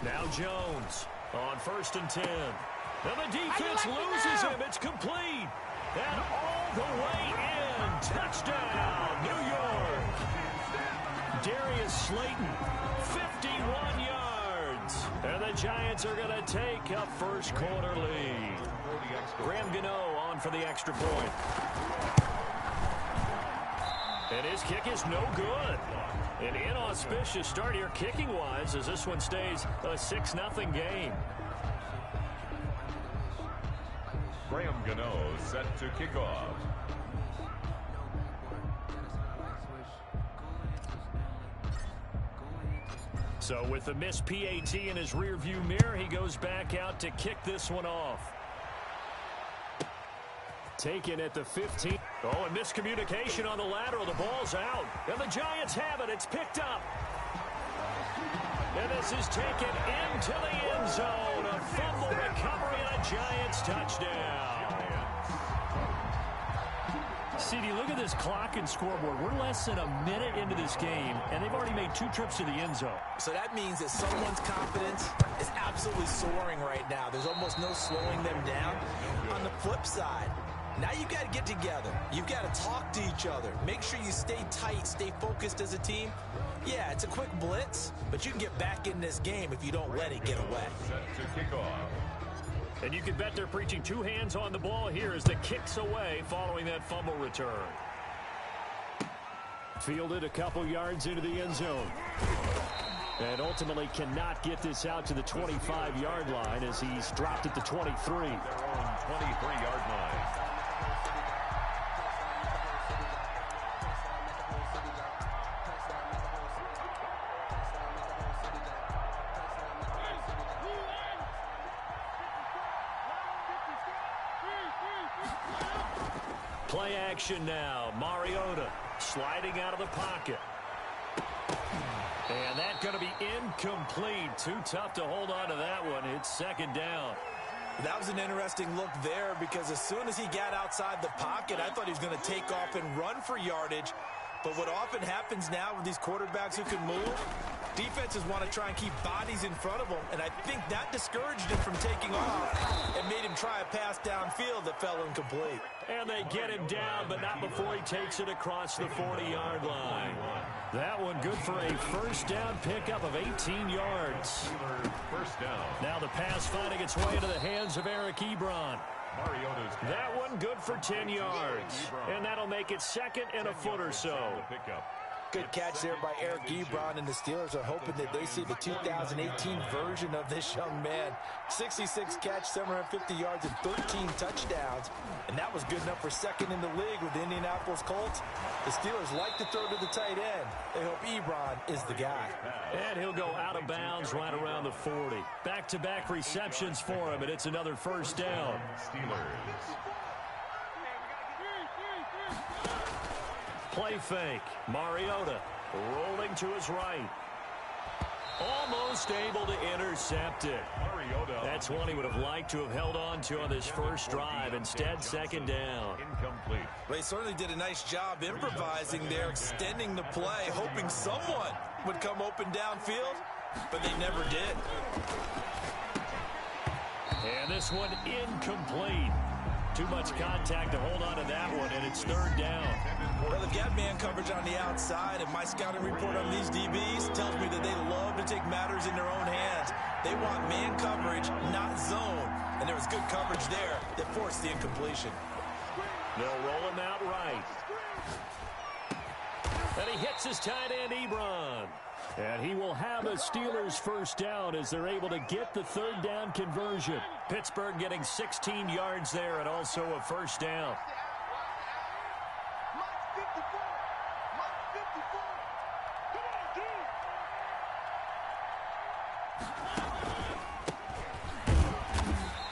Now Jones on 1st and 10. And the defense loses him. It's complete. And all the way in. Touchdown, New York. Darius Slayton, 51 yards. And the Giants are going to take a first quarter lead. Graham Gano on for the extra point. And his kick is no good. An inauspicious start here kicking-wise as this one stays a 6-0 game. Graham Gano set to kick off. So with the missed PAT in his rearview mirror, he goes back out to kick this one off. Taken at the 15. Oh, and miscommunication on the lateral. The ball's out. And the Giants have it. It's picked up. And this is taken into the end zone. A fumble recovery and a Giants touchdown. CD, look at this clock and scoreboard. We're less than a minute into this game, and they've already made 2 trips to the end zone. So that means that someone's confidence is absolutely soaring right now. There's almost no slowing them down. On the flip side, now you've got to get together. You've got to talk to each other. Make sure you stay tight, stay focused as a team. Yeah, it's a quick blitz, but you can get back in this game if you don't let it get away. Set to kick off. And you can bet they're preaching 2 hands on the ball here as the kick's away following that fumble return. Fielded a couple yards into the end zone. And ultimately cannot get this out to the 25-yard line as he's dropped at the 23. Their own 23-yard line. Play action now. Mariota sliding out of the pocket. And that's going to be incomplete. Too tough to hold on to that one. It's 2nd down. That was an interesting look there because as soon as he got outside the pocket, I thought he was going to take off and run for yardage. But what often happens now with these quarterbacks who can move, defenses want to try and keep bodies in front of them, and I think that discouraged him from taking off and made him try a pass downfield that fell incomplete. And they get him down, but not before he takes it across the 40-yard line. That one good for a first down pickup of 18 yards. First down. Now the pass finding its way into the hands of Eric Ebron. Mariota's That one good for 10 yards. And that'll make it 2nd and a foot or so. Good catch there by Eric Ebron, and the Steelers are hoping that they see the 2018 version of this young man. 66 catch, 750 yards, and 13 touchdowns. And that was good enough for 2nd in the league with the Indianapolis Colts. The Steelers like to throw to the tight end. They hope Ebron is the guy. And he'll go out of bounds right around the 40. Back-to-back receptions for him, and it's another first down. Steelers. Play fake. Mariota rolling to his right. Almost able to intercept it. Mariota. That's one he would have liked to have held on to on this first drive. Instead, 2nd down. Incomplete. Well, they certainly did a nice job improvising there, extending the play, hoping someone would come open downfield, but they never did. And this one incomplete. Too much contact to hold on to that one, and it's 3rd down. Well, they've got man coverage on the outside, and my scouting report on these DBs tells me that they love to take matters in their own hands. They want man coverage, not zone, and there was good coverage there that forced the incompletion. They'll roll him out right. And he hits his tight end, Ebron. And he will have a Steelers first down as they're able to get the 3rd down conversion. Pittsburgh getting 16 yards there and also a first down.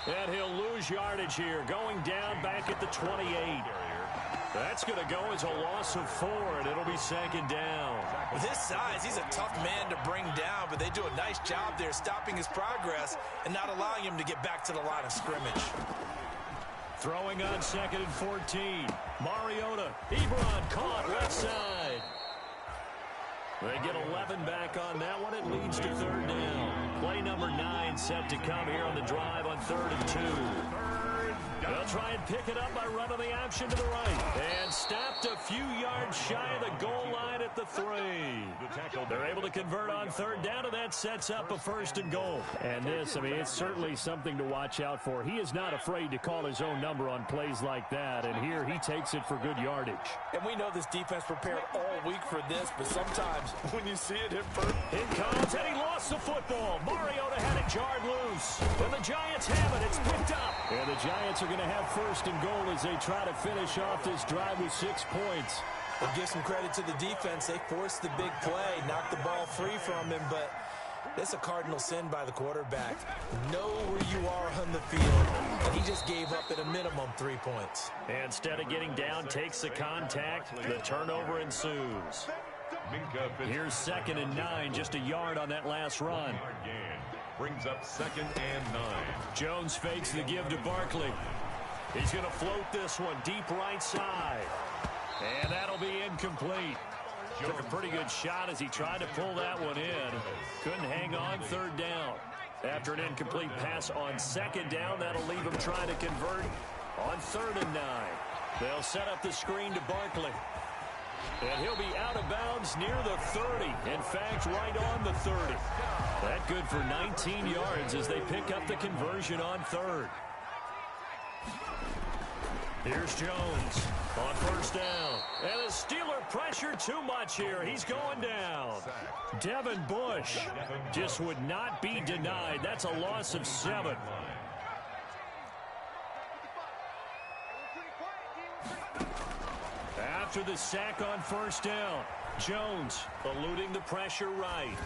And he'll lose yardage here, going down back at the 28. That's going to go as a loss of 4, and it'll be 2nd down. With his size, he's a tough man to bring down, but they do a nice job there stopping his progress and not allowing him to get back to the line of scrimmage. Throwing on 2nd and 14. Mariota. Ebron caught left side. They get 11 back on that one. It leads to third down. Play number 9 set to come here on the drive on 3rd and 2. They'll try and pick it up by running the option to the right. And stopped a few yards shy of the goal line at the 3. They're able to convert on third down, and that sets up a 1st and goal. And this, I mean, it's certainly something to watch out for. He is not afraid to call his own number on plays like that, and here he takes it for good yardage. And we know this defense prepared all week for this, but sometimes when you see it in person. It comes, and he lost the football. Mariota had it jarred loose. And the Giants have it. It's picked up. And the Giants are going to have 1st and goal as they try to finish off this drive with 6 points. We'll give some credit to the defense. They forced the big play, knocked the ball free from him, but that's a cardinal sin by the quarterback. Know where you are on the field, and he just gave up at a minimum 3 points. Instead of getting down, takes the contact. The turnover ensues. Here's 2nd and 9, just a yard on that last run. Brings up 2nd and 9. Jones fakes the give to Barkley. He's going to float this one deep right side. And that'll be incomplete. Took a pretty good shot as he tried to pull that one in. Couldn't hang on 3rd down. After an incomplete pass on 2nd down, that'll leave him trying to convert on 3rd and 9. They'll set up the screen to Barkley. And he'll be out of bounds near the 30. In fact, right on the 30. That good for 19 yards as they pick up the conversion on 3rd. Here's Jones on 1st down. And the Steeler pressure too much here. He's going down. Devin Bush just would not be denied. That's a loss of 7. After the sack on 1st down, Jones eluding the pressure right.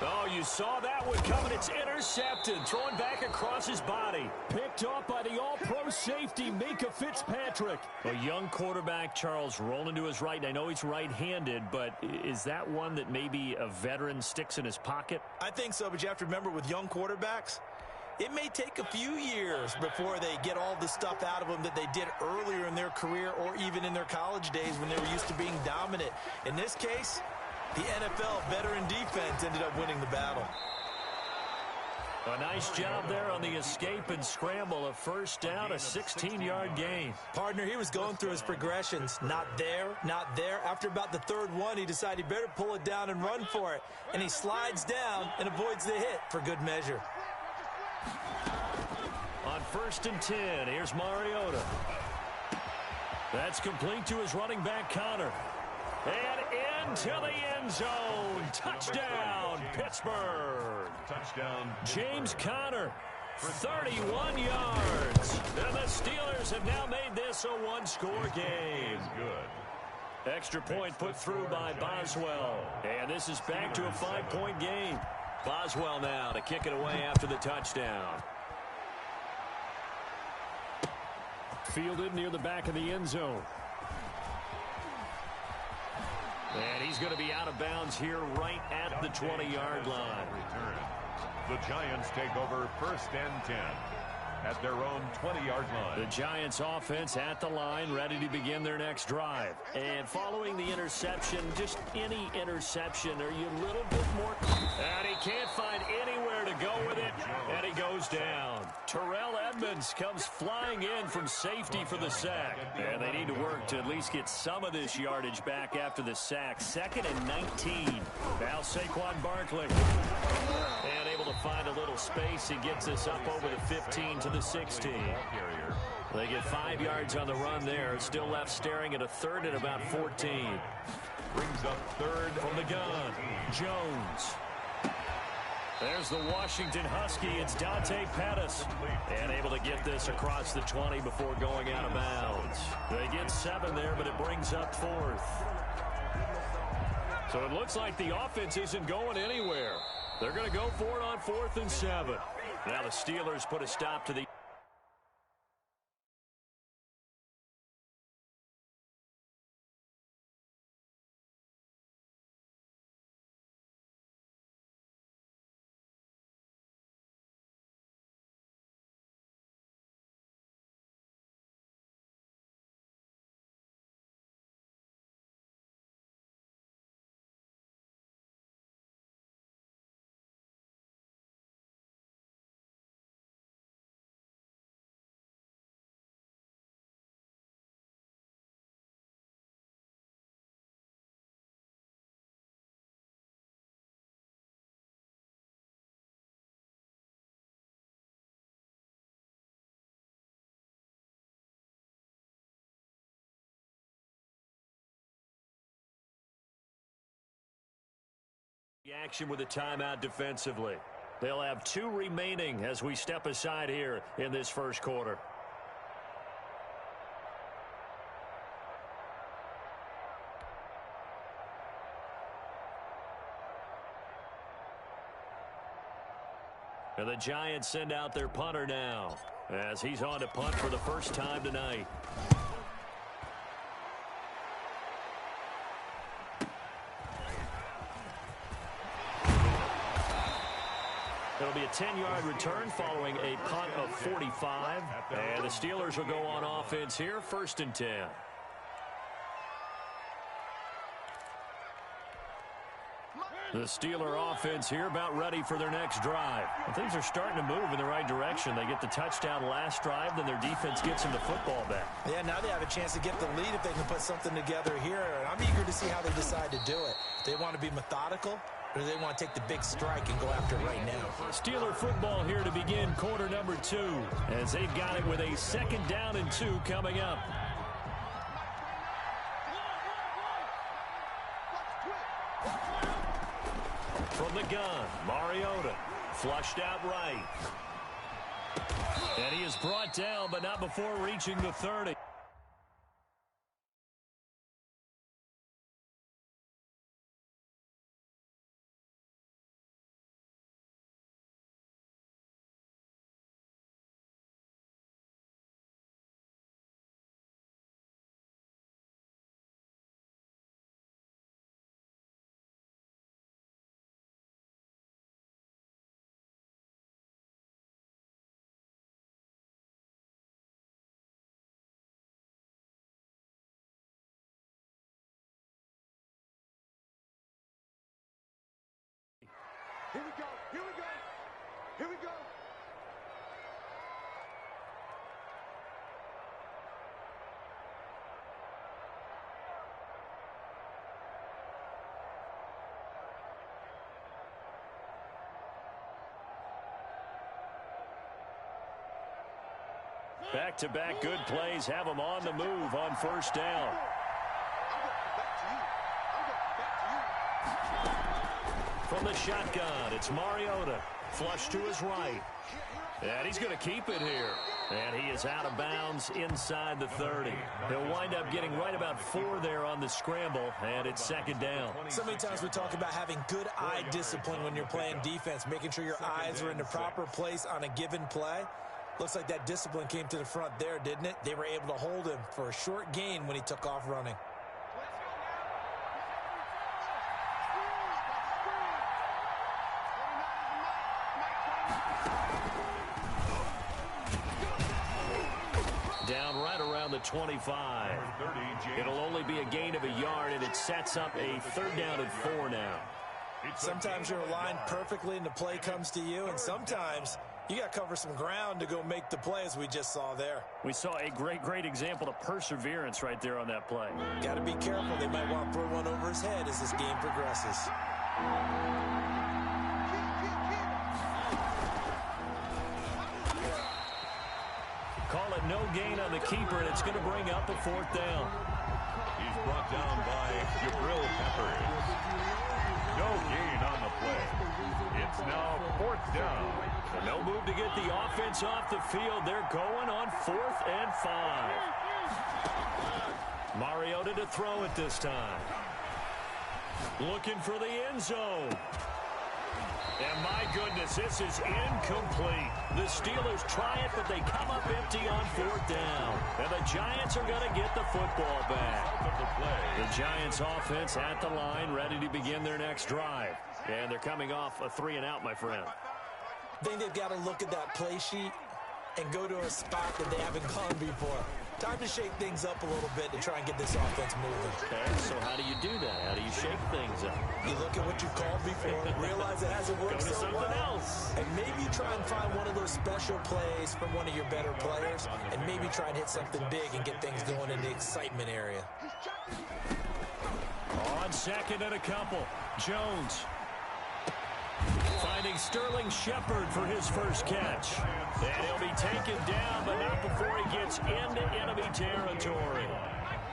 Oh, you saw that one coming. It's intercepted. Throwing back across his body. Picked off by the all-pro safety, Minka Fitzpatrick. A young quarterback, Charles, rolling to his right. And I know he's right-handed, but is that one that maybe a veteran sticks in his pocket? I think so, but you have to remember with young quarterbacks, it may take a few years before they get all the stuff out of them that they did earlier in their career or even in their college days when they were used to being dominant. In this case, the NFL veteran defense ended up winning the battle. A nice job there on the escape and scramble. A 1st down, a 16-yard gain. Partner, he was going through his progressions. Not there, not there. After about the 3rd one, he decided he better pull it down and run for it. And he slides down and avoids the hit for good measure. On 1st and 10, here's Mariota. That's complete to his running back, Connor. And into the end zone. Touchdown, Pittsburgh. Touchdown. James Conner, 31 yards. And the Steelers have now made this a 1-score game. Good. Extra point put through by Boswell. And this is back to a 5-point game. Boswell now to kick it away after the touchdown. Fielded near the back of the end zone. And he's going to be out of bounds here right at the 20-yard line. The Giants take over 1st and 10 at their own 20-yard line. The Giants offense at the line, ready to begin their next drive. And following the interception, just any interception, are you a little bit more... And he can't find anywhere to go with it, and he goes down. Terrell Edmonds comes flying in from safety for the sack. And they need to work to at least get some of this yardage back after the sack. 2nd and 19. Now Saquon Barkley. And able to find a little space. He gets us up over the 15 to the 16. They get 5 yards on the run there. Still left staring at a 3rd and about 14. Brings up 3rd from the gun. Jones. There's the Washington Husky. It's Dante Pettis. And able to get this across the 20 before going out of bounds. They get 7 there, but it brings up 4th. So it looks like the offense isn't going anywhere. They're going to go for it on 4th and 7. Now the Steelers put a stop to the action with a timeout defensively. They'll have 2 remaining as we step aside here in this first quarter. And the Giants send out their punter now as he's on to punt for the first time tonight. It'll be a 10-yard return following a punt of 45. And the Steelers will go on offense here, 1st and 10. The Steeler offense here about ready for their next drive. Well, things are starting to move in the right direction. They get the touchdown last drive, then their defense gets them the football back. Yeah, now they have a chance to get the lead if they can put something together here. I'm eager to see how they decide to do it. They want to be methodical, or do they want to take the big strike and go after it right now? Steeler football here to begin quarter number 2, as they've got it with a 2nd down and 2 coming up. From the gun, Mariota flushed out right. And he is brought down, but not before reaching the 30. Here we go, here we go, here we go. Back-to-back good plays have them on the move on 1st down. From the shotgun, it's Mariota. Flush to his right. And he's going to keep it here. And he is out of bounds inside the 30. He'll wind up getting right about 4 there on the scramble, and it's 2nd down. So many times we talk about having good eye discipline when you're playing defense, making sure your eyes are in the proper place on a given play. Looks like that discipline came to the front there, didn't it? They were able to hold him for a short gain when he took off running. Down right around the 25. It'll only be a gain of a yard, and it sets up a 3rd down and 4 now. Sometimes you're aligned perfectly and the play comes to you, and sometimes you got to cover some ground to go make the play, as we just saw there. We saw a great example of perseverance right there on that play. Got to be careful. They might want to throw one over his head as this game progresses. Call it no gain on the keeper, and it's going to bring up a 4th down. He's brought down by Jabril Peppers. No gain on the play. It's now 4th down. No move to get the offense off the field. They're going on 4th and 5. Mariota to throw it this time. Looking for the end zone. And my goodness, this is incomplete. The Steelers try it, but they come up empty on 4th down. And the Giants are going to get the football back. The Giants offense at the line, ready to begin their next drive. And they're coming off a 3-and-out, my friend. I think they've got to look at that play sheet and go to a spot that they haven't gone before. Time to shake things up a little bit to try and get this offense moving. Okay, so how do you do that? How do you shake things up? You look at what you called before, realize it hasn't worked so well, else. and maybe try and find one of those special plays from one of your better players, and maybe try and hit something big and get things going in the excitement area. On 2nd and a couple, Jones finding Sterling Shepard for his first catch. And he'll be taken down, but not before he gets into enemy territory.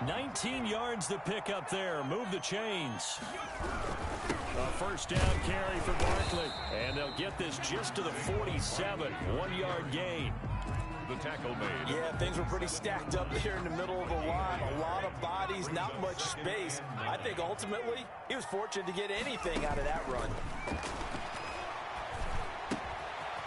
19 yards to pick up there. Move the chains. A first down carry for Barkley. And they'll get this just to the 47. 1-yard gain. The tackle made. Yeah, things were pretty stacked up there in the middle of the line. A lot of bodies, not much space. I think ultimately he was fortunate to get anything out of that run.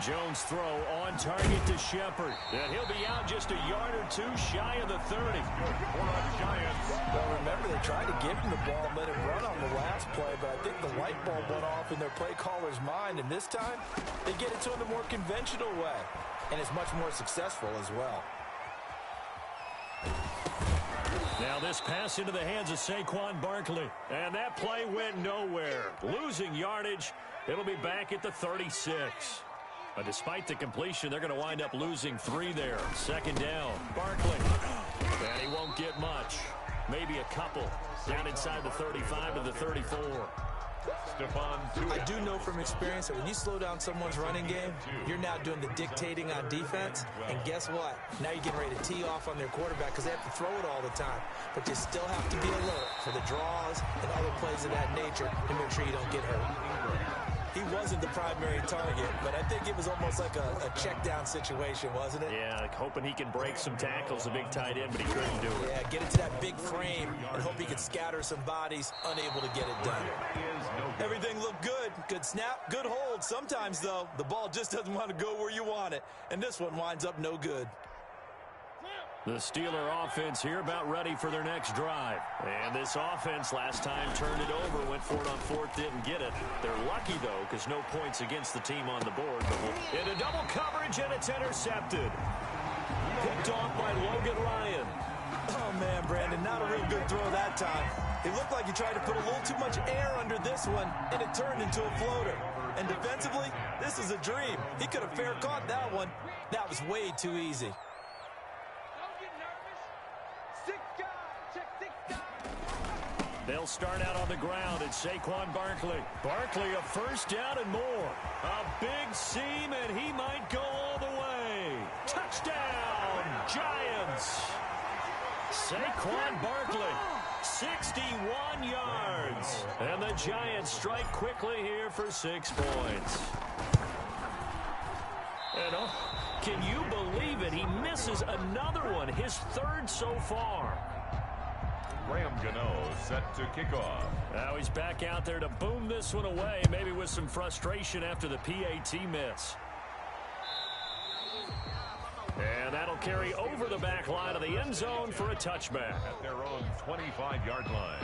Jones throw on target to Shepard. And he'll be out just a yard or two shy of the 30. For the Giants. Well, remember, they tried to give him the ball and let him run on the last play, but I think the light bulb went off in their play caller's mind, and this time they get it to him the more conventional way, and it's much more successful as well. Now this pass into the hands of Saquon Barkley, and that play went nowhere. Losing yardage, it'll be back at the 36. But despite the completion, they're going to wind up losing 3 there. Second down. Barkley. And he won't get much. Maybe a couple. Down inside the 35 to the 34. I do know from experience that when you slow down someone's running game, you're now doing the dictating on defense. And guess what? Now you're getting ready to tee off on their quarterback because they have to throw it all the time. But you still have to be alert for the draws and other plays of that nature to make sure you don't get hurt. He wasn't the primary target, but I think it was almost like a check-down situation, wasn't it? Yeah, like hoping he can break some tackles, a big tight end, but he couldn't do it. Yeah, get into that big frame and hope he could scatter some bodies, unable to get it done. Everything looked good. Good snap, good hold. Sometimes, though, the ball just doesn't want to go where you want it, and this one winds up no good. The Steeler offense here about ready for their next drive. And this offense last time turned it over, went for it on fourth, didn't get it. They're lucky, though, because no points against the team on the board. But into double coverage, and it's intercepted. Picked off by Logan Ryan. Oh, man, Brandon, not a real good throw that time. It looked like he tried to put a little too much air under this one, and it turned into a floater. And defensively, this is a dream. He could have fair caught that one. That was way too easy. They'll start out on the ground at Saquon Barkley. Barkley a first down and more. A big seam, and he might go all the way. Touchdown, Giants. Saquon Barkley, 61 yards. And the Giants strike quickly here for 6 points. And can you believe it? He misses another one, his 3rd so far. Graham Gano set to kick off. Now he's back out there to boom this one away, maybe with some frustration after the PAT miss. And that'll carry over the back line of the end zone for a touchback. At their own 25-yard line.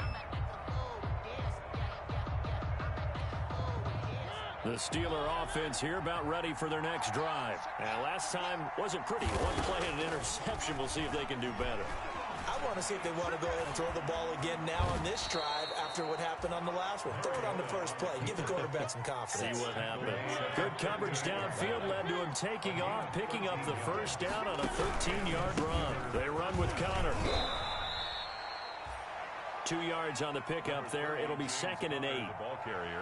The Steeler offense here about ready for their next drive. And last time wasn't pretty. One play and an interception. We'll see if they can do better. I want to see if they want to go ahead and throw the ball again now on this drive after what happened on the last one. Throw it on the first play. Give the quarterback some confidence. See what happens. Good coverage downfield led to him taking off, picking up the first down on a 13-yard run. They run with Connor. 2 yards on the pickup there. It'll be 2nd and 8.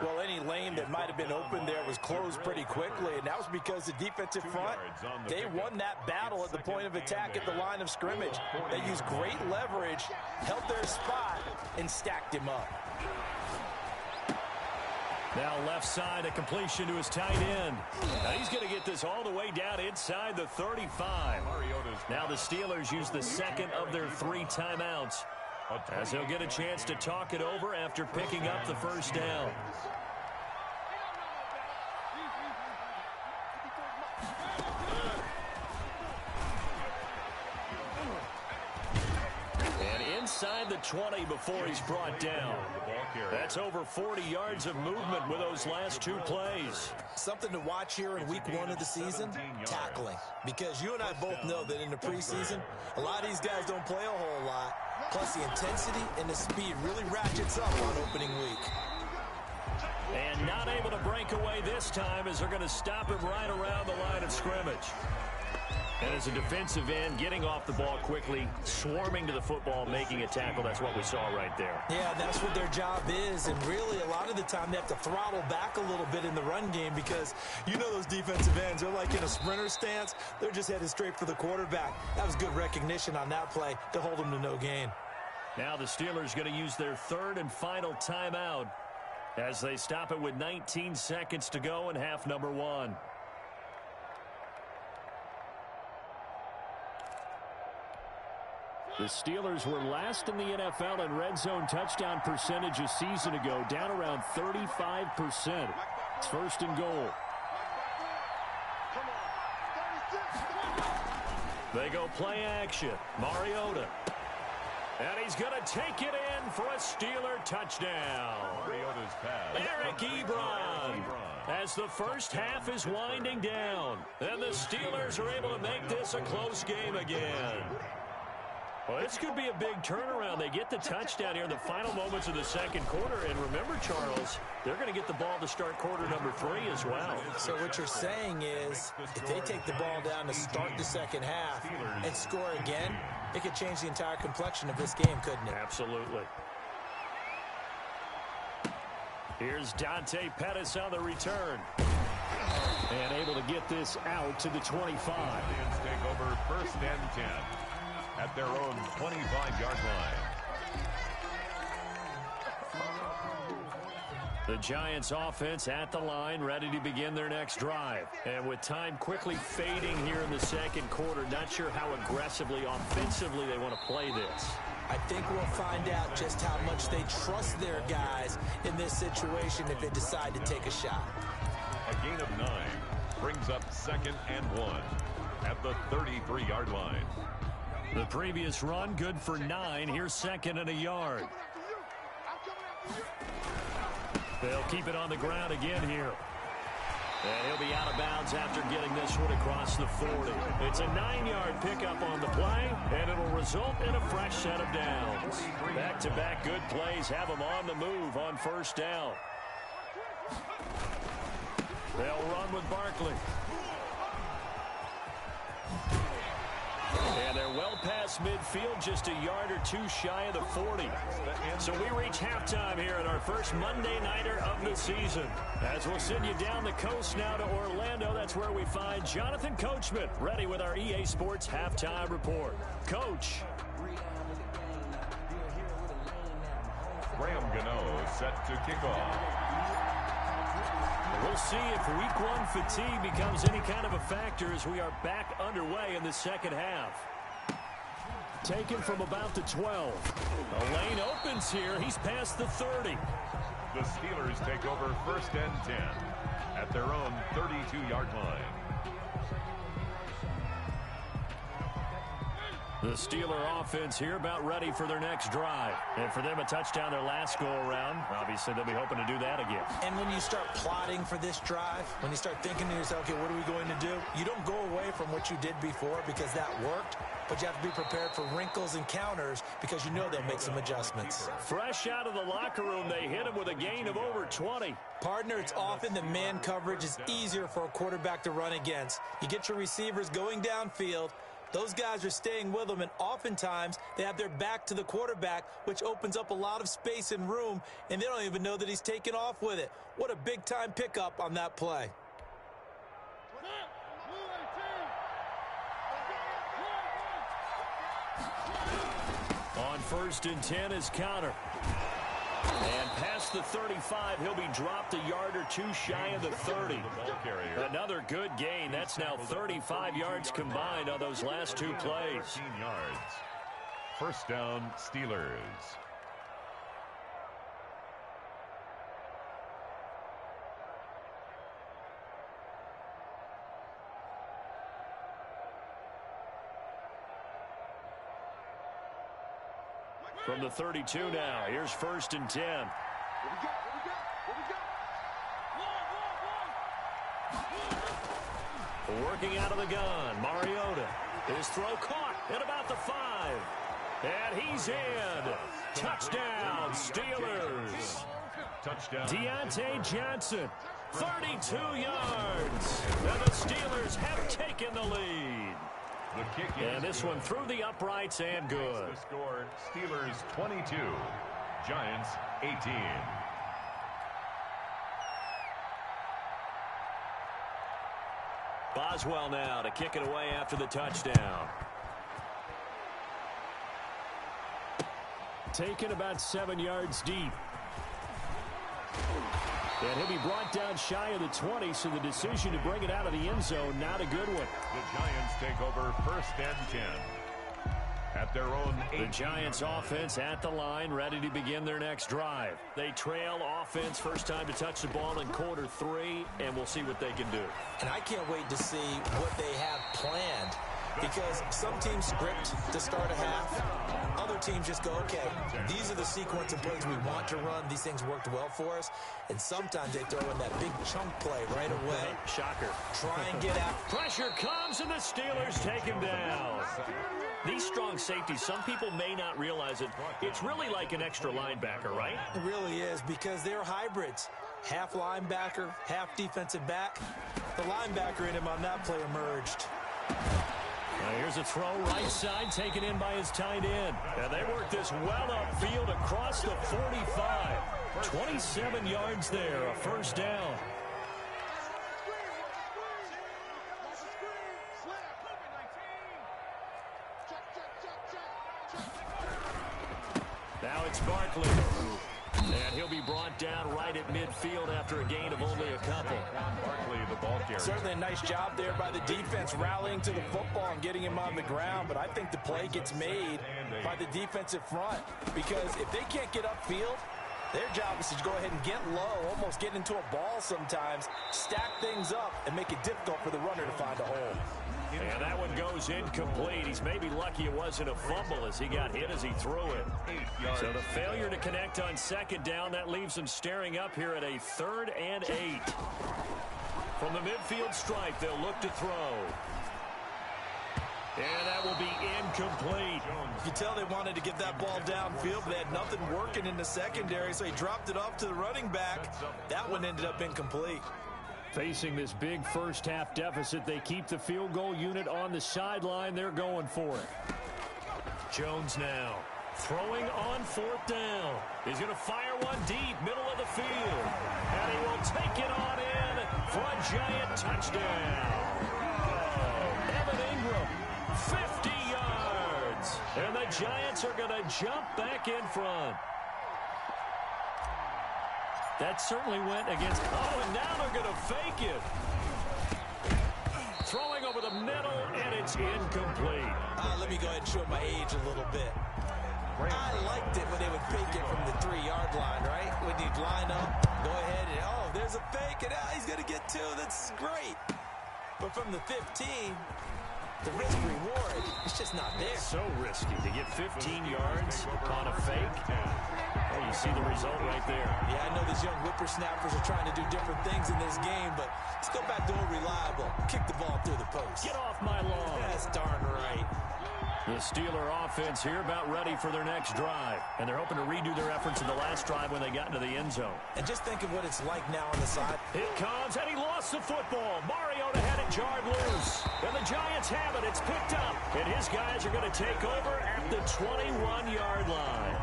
Well, any lane that might have been open there was closed pretty quickly, and that was because the defensive front, they won that battle at the point of attack at the line of scrimmage. They used great leverage, held their spot, and stacked him up. Now left side, a completion to his tight end. Now he's going to get this all the way down inside the 35. Now the Steelers use the 2nd of their 3 timeouts, as he'll get a chance to talk it over after picking up the first down. And inside the 20 before he's brought down. That's over 40 yards of movement with those last 2 plays. Something to watch here in week 1 of the season, tackling. Because you and I both know that in the preseason, a lot of these guys don't play a whole lot. Plus, the intensity and the speed really ratchets up on opening week. And not able to break away this time as they're going to stop him right around the line of scrimmage. And as a defensive end, getting off the ball quickly, swarming to the football, making a tackle, that's what we saw right there. Yeah, that's what their job is. And really, a lot of the time, they have to throttle back a little bit in the run game because you know those defensive ends, they're like in a sprinter stance. They're just headed straight for the quarterback. That was good recognition on that play to hold him to no gain. Now the Steelers going to use their third and final timeout as they stop it with 19 seconds to go in half number one. The Steelers were last in the NFL in red zone touchdown percentage a season ago, down around 35%. It's first and goal. They go play action. Mariota. And he's going to take it in for a Steeler touchdown. Mariota's pass. Eric Ebron. As the first half is winding down. And the Steelers are able to make this a close game again. Well, this could be a big turnaround. They get the touchdown here in the final moments of the second quarter. And remember, Charles, they're going to get the ball to start quarter number 3 as well. So what you're saying is if they take the ball down to start the second half and score again, it could change the entire complexion of this game, couldn't it? Absolutely. Here's Dante Pettis on the return. And able to get this out to the 25. Lions take over first and 10 at their own 25-yard line. The Giants offense at the line, ready to begin their next drive. And with time quickly fading here in the second quarter, not sure how aggressively, offensively they want to play this. I think we'll find out just how much they trust their guys in this situation if they decide to take a shot. A gain of 9 brings up second and 1 at the 33-yard line. The previous run, good for 9. Here's second and a yard. They'll keep it on the ground again here. And he'll be out of bounds after getting this one across the 40. It's a 9-yard pickup on the play, and it'll result in a fresh set of downs. Back-to-back good plays have them on the move on first down. They'll run with Barkley. And they're well past midfield, just a yard or two shy of the 40. So we reach halftime here at our first Monday Nighter of the season. As we'll send you down the coast now to Orlando, that's where we find Jonathan Coachman, ready with our EA Sports Halftime Report. Coach. Graham Gano set to kick off. We'll see if week one fatigue becomes any kind of a factor as we are back underway in the second half. Taken from about the 12. The lane opens here. He's past the 30. The Steelers take over first and 10 at their own 32-yard line. The Steeler offense here about ready for their next drive. And for them, a touchdown their last go-around. Obviously, they'll be hoping to do that again. And when you start plotting for this drive, when you start thinking to yourself, okay, what are we going to do? You don't go away from what you did before because that worked, but you have to be prepared for wrinkles and counters because you know they'll make some adjustments. Fresh out of the locker room, they hit him with a gain of over 20. Partner, it's often that man coverage is easier for a quarterback to run against. You get your receivers going downfield. Those guys are staying with them, and oftentimes they have their back to the quarterback, which opens up a lot of space and room, and they don't even know that he's taken off with it. What a big-time pickup on that play. On first and 10 is Connor. And past the 35, he'll be dropped a yard or two shy of the 30. Another good gain. That's now 35 yards combined on those last two plays. 13 yards. First down, Steelers. From the 32 now, here's first and 10. Working out of the gun, Mariota. His throw caught at about the 5. And he's in. Touchdown, Steelers. Touchdown. Deontay Johnson, 32 yards. And the Steelers have taken the lead. The kick And this one through the uprights and good. The score, Steelers 22, Giants 18. Boswell now to kick it away after the touchdown. taken about 7 yards deep. And he'll be brought down shy of the 20, so the decision to bring it out of the end zone, not a good one. The Giants take over 1st and 10. At their own 8. The Giants offense at the line, ready to begin their next drive. They trail offense, first time to touch the ball in quarter 3, and we'll see what they can do. And I can't wait to see what they have planned, because some teams script to start a half. Other teams just go, okay, these are the sequence of plays we want to run. These things worked well for us. And sometimes they throw in that big chunk play right away. Shocker. Try and get out. Pressure comes, and the Steelers take him down. These strong safeties, some people may not realize it. It's really like an extra linebacker, right? It really is, because they're hybrids. Half linebacker, half defensive back. The linebacker in him on that play emerged. Now here's a throw right side, taken in by his tight end. And they work this well upfield across the 45. 27 yards there, a first down. Now it's Barkley. And he'll be brought down right at midfield after a gain of only a couple. Barkley, the ball carrier. Certainly a nice job there by the defense rallying to the football and getting him on the ground, but I think the play gets made by the defensive front, because if they can't get upfield, their job is to go ahead and get low, almost get into a ball sometimes, stack things up, and make it difficult for the runner to find a hole. And that one goes incomplete. He's maybe lucky it wasn't a fumble as he got hit as he threw it. So the failure to connect on second down, that leaves him staring up here at a 3rd and 8. From the midfield stripe, they'll look to throw. And that will be incomplete. You can tell they wanted to get that ball downfield, but they had nothing working in the secondary, so he dropped it off to the running back. That one ended up incomplete. Facing this big first-half deficit, they keep the field goal unit on the sideline. They're going for it. Jones now throwing on 4th down. He's going to fire one deep, middle of the field. And he will take it on in for a Giant touchdown. Evan Ingram, 50 yards. And the Giants are going to jump back in front. That certainly went against... Oh, and now they're going to fake it. Throwing over the middle, and it's incomplete. Let me go ahead and show my age a little bit. I liked it when they would fake it from the 3-yard line, right? When you'd line up, go ahead and, oh, there's a fake, and he's going to get 2. That's great. But from the 15, the risk reward, it's just not there. So risky to get 15 yards on a fake. Oh, you see the result right there. Yeah, I know these young whippersnappers are trying to do different things in this game, but let's go back to a reliable. Kick the ball through the post. Get off my lawn. That's darn right. The Steeler offense here about ready for their next drive. And they're hoping to redo their efforts in the last drive when they got into the end zone. And just think of what it's like now on the side. It comes, and he lost the football. Mariota had it jarred loose. And the Giants have it. It's picked up. And his guys are going to take over at the 21-yard line.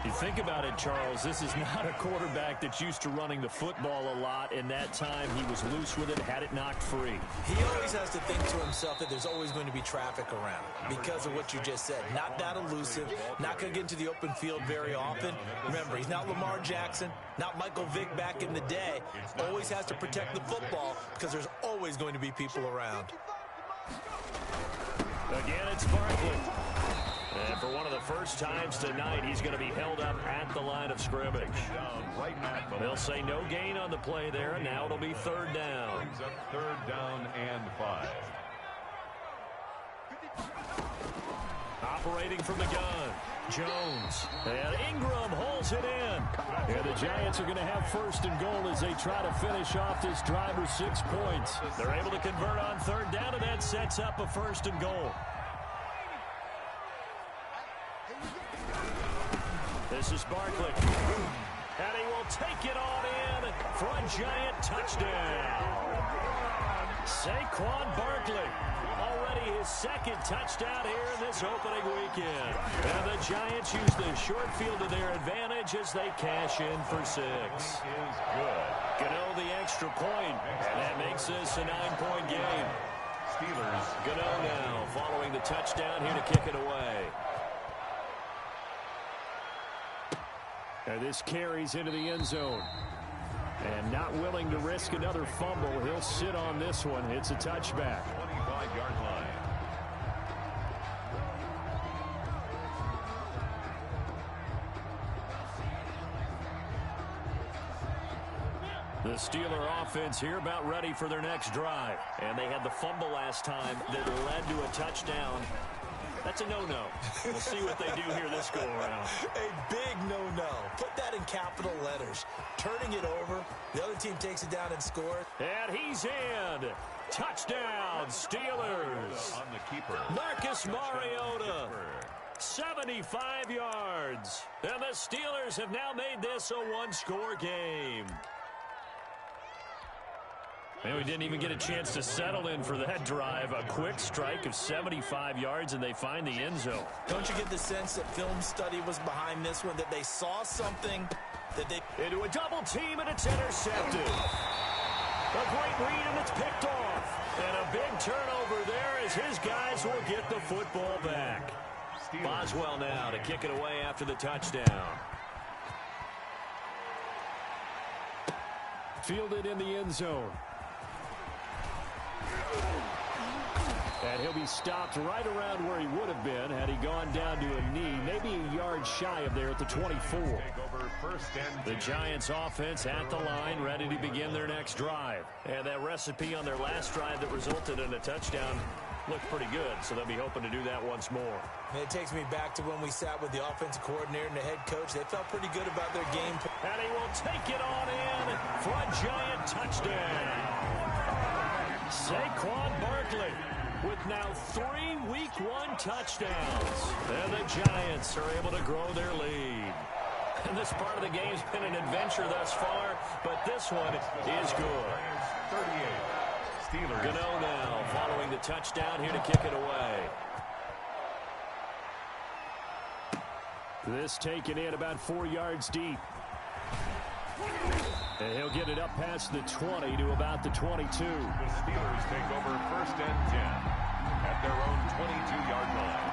You think about it, Charles, this is not a quarterback that's used to running the football a lot, and that time he was loose with it, had it knocked free. He always has to think to himself that there's always going to be traffic around because of what you just said. Not that elusive, not going to get into the open field very often. Remember, he's not Lamar Jackson, not Michael Vick back in the day. Always has to protect the football because there's always going to be people around. Again, it's Barkley. And for one of the first times tonight, he's going to be held up at the line of scrimmage. They'll say no gain on the play there, and now it'll be 3rd down. Brings up 3rd down and 5. Operating from the gun, Jones. And Ingram holds it in. And the Giants are going to have 1st and goal as they try to finish off this drive with 6 points. They're able to convert on 3rd down, and that sets up a 1st and goal. This is Barkley. And he will take it on in for a Giant touchdown. Saquon Barkley. Already his 2nd touchdown here in this opening weekend. And the Giants use the short field to their advantage as they cash in for 6. Is good. Gano the extra point, and that makes this a 9-point game. Steelers. Gano now following the touchdown here to kick it away. And this carries into the end zone. And not willing to risk another fumble. He'll sit on this one. It's a touchback. 25-yard line. The Steeler offense here about ready for their next drive. And they had the fumble last time that led to a touchdown. That's a no-no. We'll see what they do here this go-around. A big no-no. Put that in capital letters. Turning it over. The other team takes it down and scores. And he's in. Touchdown, Steelers. On the keeper. Marcus Mariota. 75 yards. And the Steelers have now made this a one-score game. And we didn't even get a chance to settle in for that drive. A quick strike of 75 yards, and they find the end zone. Don't you get the sense that film study was behind this one, that they saw something that they... Into a double team, and it's intercepted. A great read, and it's picked off. And a big turnover there as his guys will get the football back. Boswell now to kick it away after the touchdown. Fielded in the end zone. And he'll be stopped right around where he would have been had he gone down to a knee, maybe a yard shy of there at the 24. The Giants offense at the line, ready to begin their next drive. And that recipe on their last drive that resulted in a touchdown looked pretty good, so they'll be hoping to do that once more. And it takes me back to when we sat with the offensive coordinator and the head coach. They felt pretty good about their game. And he will take it on in for a Giant touchdown. Saquon Barkley with now 3 Week 1 touchdowns. And the Giants are able to grow their lead. And this part of the game's been an adventure thus far, but this one is good. 38. Steelers. Gano now following the touchdown here to kick it away. This taken in about 4 yards deep. And he'll get it up past the 20 to about the 22. The Steelers take over 1st and 10 at their own 22-yard line.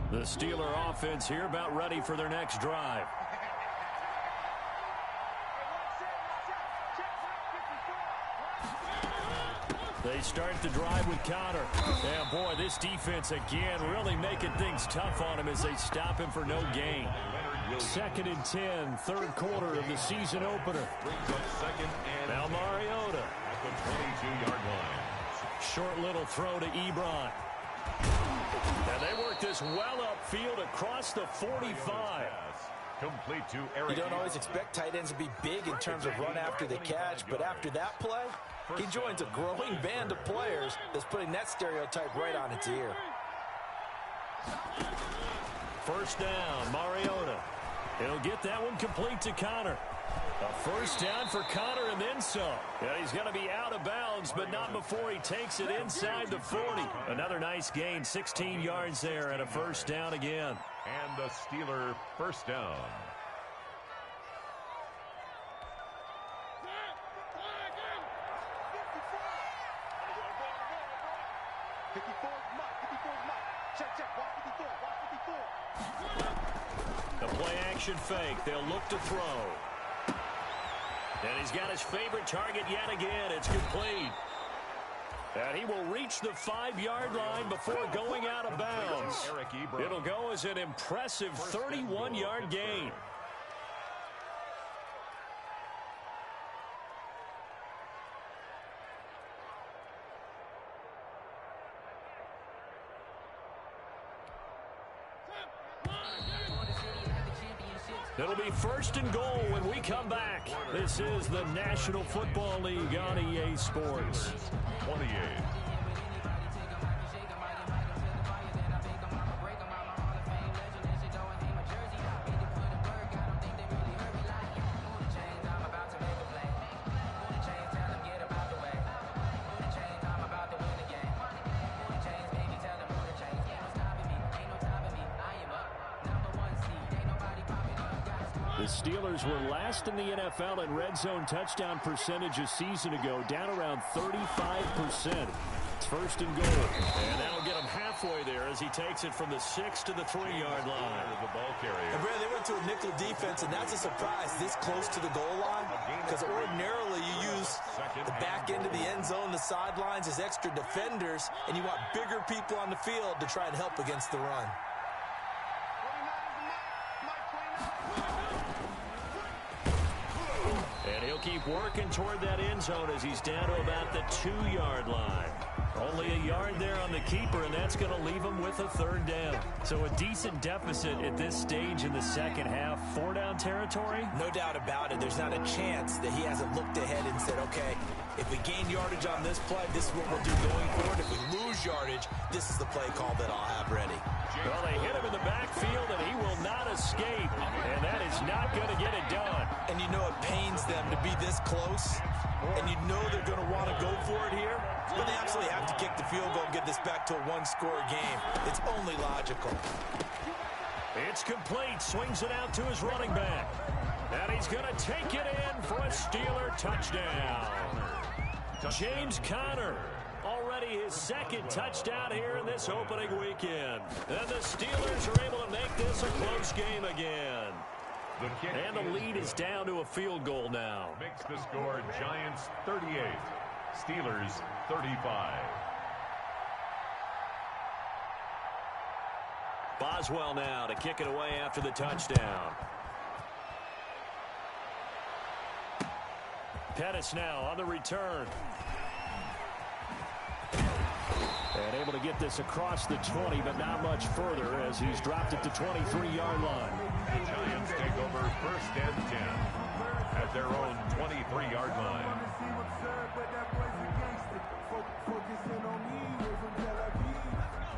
The Steeler offense here about ready for their next drive. They start the drive with Connor. And boy, this defense again really making things tough on him as they stop him for no gain. 2nd and 10, 3rd quarter of the season opener. Brings up 2nd and now Mariota. at the 22-yard line. Short little throw to Ebron. And they work this well upfield across the 45. Complete to Eric. You don't always expect tight ends to be big in terms of run after the catch, but after that play, he joins a growing band of players that's putting that stereotype right on its ear. 1st down, Mariota. He'll get that one complete to Connor. A 1st down for Connor and then some. Yeah, he's going to be out of bounds, but not before he takes it inside the 40. Another nice gain, 16 yards there, and a 1st down again. And the Steeler 1st down. The play action fake. They'll look to throw. And he's got his favorite target yet again. It's complete. And he will reach the 5-yard line before going out of bounds. It'll go as an impressive 31-yard gain. It'll be 1st and goal when we come back. This is the National Football League on EA Sports. 28. The Steelers were last in the NFL in red zone touchdown percentage a season ago, down around 35%. It's first and goal. And that'll get him halfway there as he takes it from the 6 to the 3-yard line. The ball carrier. And Brad, they went to a nickel defense, and that's a surprise this close to the goal line, because ordinarily you use the back end of the end zone, the sidelines as extra defenders, and you want bigger people on the field to try and help against the run. And he'll keep working toward that end zone as he's down to about the 2-yard line. Only a yard there on the keeper, and that's going to leave him with a third down. So a decent deficit at this stage in the second half. 4-down territory? No doubt about it. There's not a chance that he hasn't looked ahead and said, okay, if we gain yardage on this play, this is what we'll do going forward. If we lose yardage, this is the play call that I'll have ready. Well, they hit him in the backfield, and he will not escape. And that is not going to get it done. And you know it pains them to be this close, and you know they're going to want to go for it here, but they actually have to kick the field goal and get this back to a one-score game. It's only logical. It's complete. Swings it out to his running back. And he's going to take it in for a Steeler touchdown. James Conner, already his second touchdown here in this opening weekend. And the Steelers are able to make this a close game again. And the lead is down to a field goal now. Makes the score Giants 38, Steelers 35. Boswell now to kick it away after the touchdown. Pettis now on the return. And able to get this across the 20, but not much further as he's dropped it to 23-yard line. The Giants take over first and 10 at their own 23-yard line.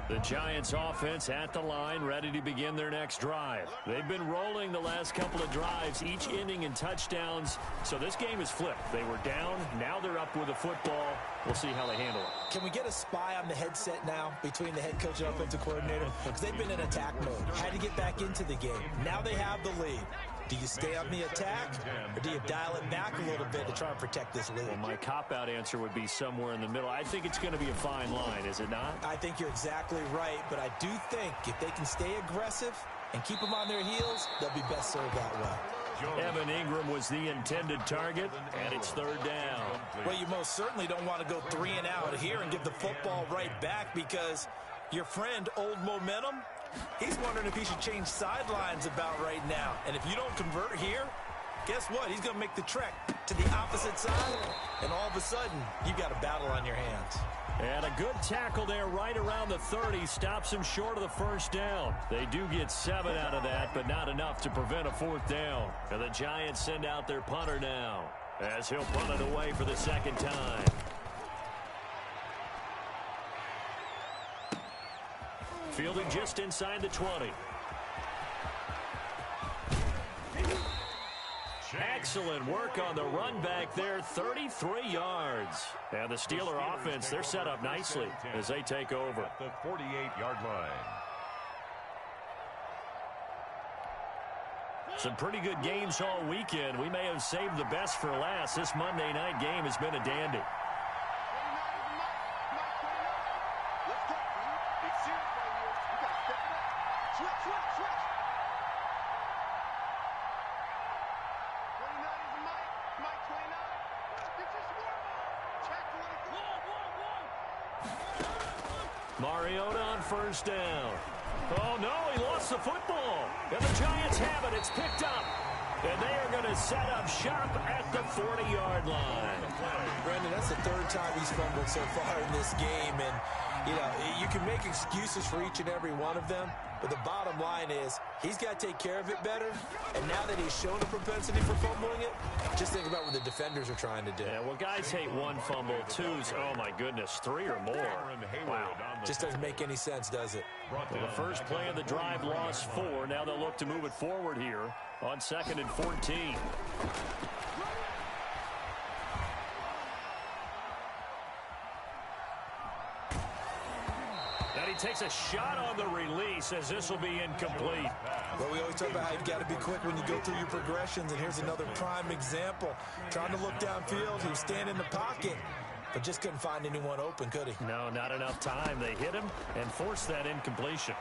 The Giants offense at the line, ready to begin their next drive. They've been rolling the last couple of drives, each inning in touchdowns. So this game is flipped. They were down, now they're up with a football. We'll see how they handle it. Can we get a spy on the headset now between the head coach and offensive coordinator? Because they've been in attack mode. Had to get back into the game. Now they have the lead. Do you stay on the attack, or do you dial it back a little bit to try and protect this lead? Well, my cop-out answer would be somewhere in the middle. I think it's going to be a fine line, is it not? I think you're exactly right, but I do think if they can stay aggressive and keep them on their heels, they'll be best served that way. Evan Ingram was the intended target, and it's third down. Well, you most certainly don't want to go 3 and out here and give the football right back, because your friend, Old Momentum, he's wondering if he should change sidelines about right now. And if you don't convert here, guess what? He's going to make the trek to the opposite side, and all of a sudden, you've got a battle on your hands. And a good tackle there right around the 30 stops him short of the first down. They do get 7 out of that, but not enough to prevent a fourth down. And the Giants send out their punter now as he'll punt it away for the second time. Fielding just inside the 20. Excellent work on the run back there, 33 yards. And the Steeler offense, they're set up nicely as they take over. At the 48-yard line. Some pretty good games all weekend. We may have saved the best for last. This Monday night game has been a dandy. Mariota on first down. Oh, no, he lost the football. And the Giants have it. It's picked up. And they are going to set up shop at the 40-yard line. Brandon, that's the third time he's fumbled so far in this game. And, you know, you can make excuses for each and every one of them. But the bottom line is he's got to take care of it better. And now that he's shown a propensity for fumbling it, just think about what the defenders are trying to do. Yeah, well, guys hate one fumble, twos, oh, my goodness, 3 or more. Wow. Just doesn't make any sense, does it? Well, the first play of the drive lost 4. Now they'll look to move it forward here on 2nd and 14. And he takes a shot on the release as this will be incomplete. Well, we always talk about how you've got to be quick when you go through your progressions, and here's another prime example. Trying to look downfield, he was standing in the pocket, but just couldn't find anyone open, could he? No, not enough time. They hit him and forced that incompletion.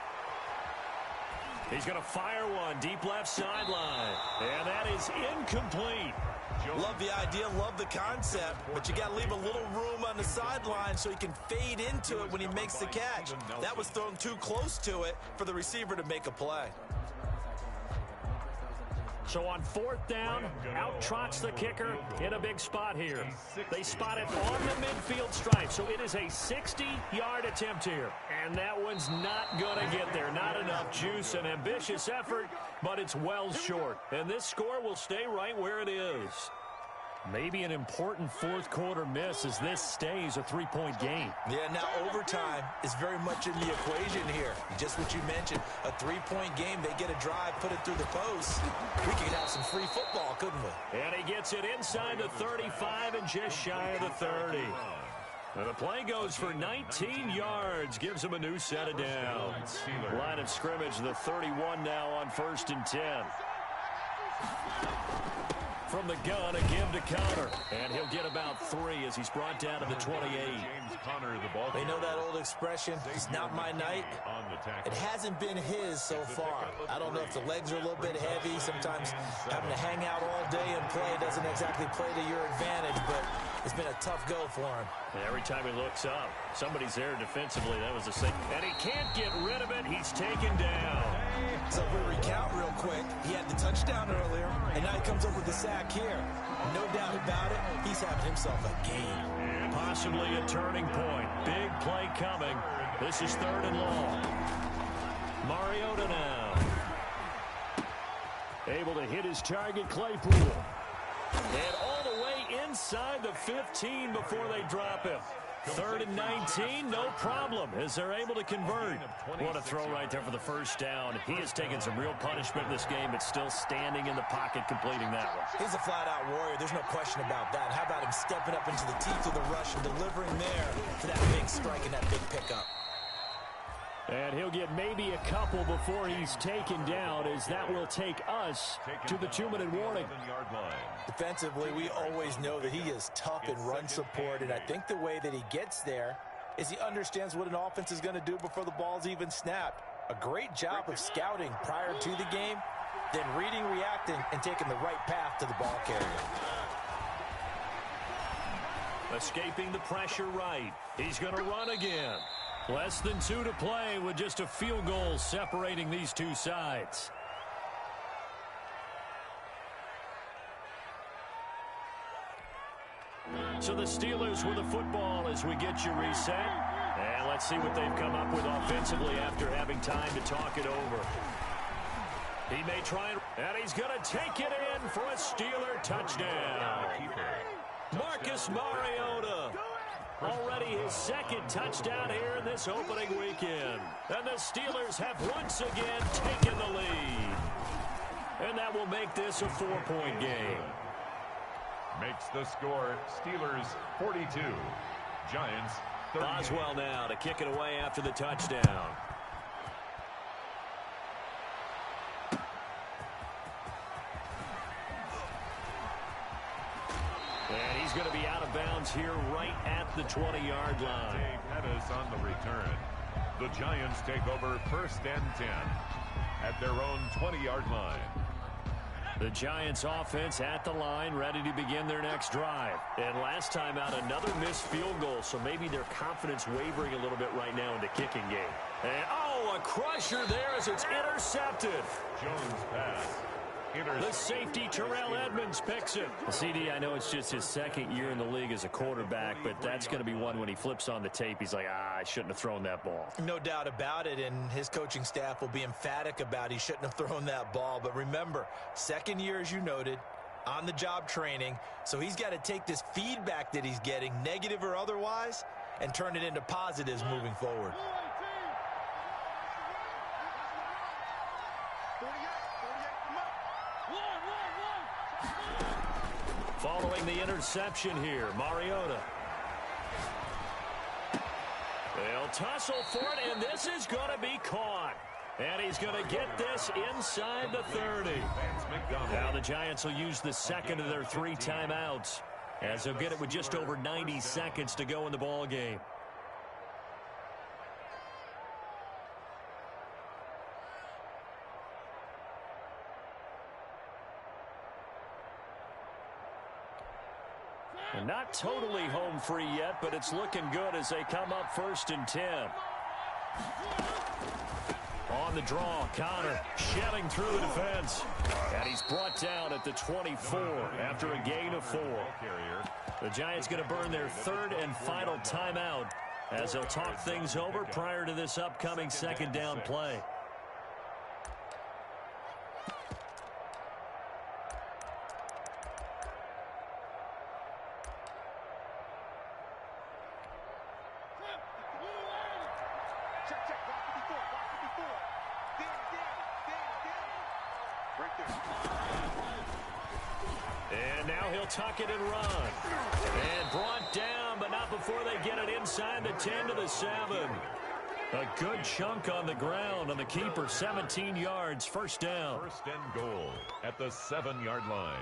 He's going to fire one deep left sideline, and that is incomplete. Love the idea, love the concept, but you got to leave a little room on the sideline so he can fade into it when he makes the catch. That was thrown too close to it for the receiver to make a play. So on fourth down, out trots the kicker in a big spot here. They spot it on the midfield stripe, so it is a 60-yard attempt here. And that one's not going to get there. Not enough juice, an ambitious effort, but it's well short. And this score will stay right where it is. Maybe an important fourth quarter miss as this stays a three-point game. Yeah, now overtime is very much in the equation here. Just what you mentioned, a three-point game. They get a drive, put it through the post. We could have some free football, couldn't we? And he gets it inside the 35 and just shy of the 30. And the play goes for 19 yards, gives him a new set of downs. Line of scrimmage, the 31 now on 1st and 10. From the gun, a give to Connor. And he'll get about 3 as he's brought down to the 28. They know that old expression, it's not my night. It hasn't been his so far. I don't know if the legs are a little bit heavy. Sometimes having to hang out all day and play doesn't exactly play to your advantage, but it's been a tough go for him. And every time he looks up, somebody's there defensively. That was the same. And he can't get rid of it. He's taken down. So if we recount real quick, he had the touchdown earlier, and now he comes up with the sack here. No doubt about it, he's having himself a game. Possibly a turning point. Big play coming. This is 3rd and long. Mariota now. Able to hit his target, Claypool. And all the way inside the 15 before they drop him. 3rd and 19, no problem, as they're able to convert. What a throw right there for the first down. He has taken some real punishment in this game, but still standing in the pocket, completing that one. He's a flat-out warrior. There's no question about that. How about him stepping up into the teeth of the rush and delivering there for that big strike and that big pickup? And he'll get maybe a couple before he's taken down, as that will take us to the 2-minute warning. Defensively, we always know that he is tough in run support, and I think the way that he gets there is he understands what an offense is going to do before the ball's even snapped. A great job of scouting prior to the game, then reading, reacting, and taking the right path to the ball carrier. Escaping the pressure right. He's going to run again. Less than 2 to play with just a field goal separating these two sides. So the Steelers with the football as we get you reset. And let's see what they've come up with offensively after having time to talk it over. He may try and he's going to take it in for a Steeler touchdown. Marcus Mariota. Already his 2nd touchdown here in this opening weekend. And the Steelers have once again taken the lead. And that will make this a 4-point game. Makes the score Steelers 42, Giants 38. Boswell now to kick it away after the touchdown. And he's going to be out of bounds here right at the 20-yard line. Pettis on the return. The Giants take over 1st and 10 at their own 20-yard line. The Giants offense at the line, ready to begin their next drive. And last time out, another missed field goal, so maybe their confidence wavering a little bit right now in the kicking game. And, oh, a crusher there as it's intercepted. Jones pass. The safety, Terrell Edmonds, picks it. CD, I know it's just his 2nd year in the league as a quarterback, but that's going to be one when he flips on the tape, he's like, I shouldn't have thrown that ball. No doubt about it, and his coaching staff will be emphatic about he shouldn't have thrown that ball. But remember, 2nd year, as you noted, on-the-job training, so he's got to take this feedback that he's getting, negative or otherwise, and turn it into positives moving forward. Following the interception here, Mariota. They'll tussle for it, and this is going to be caught. And he's going to get this inside the 30. Now the Giants will use the second of their 3 timeouts, as they'll get it with just over 90 seconds to go in the ball game. And not totally home free yet, but it's looking good as they come up 1st and 10. On the draw, Connor shedding through the defense. And he's brought down at the 24 after a gain of 4. The Giants going to burn their 3rd and final timeout as they'll talk things over prior to this upcoming 2nd down play. And now he'll tuck it and run. And brought down, but not before they get it inside the 10 to the 7. A good chunk on the ground on the keeper, 17 yards, 1st down. 1st and goal at the 7-yard line.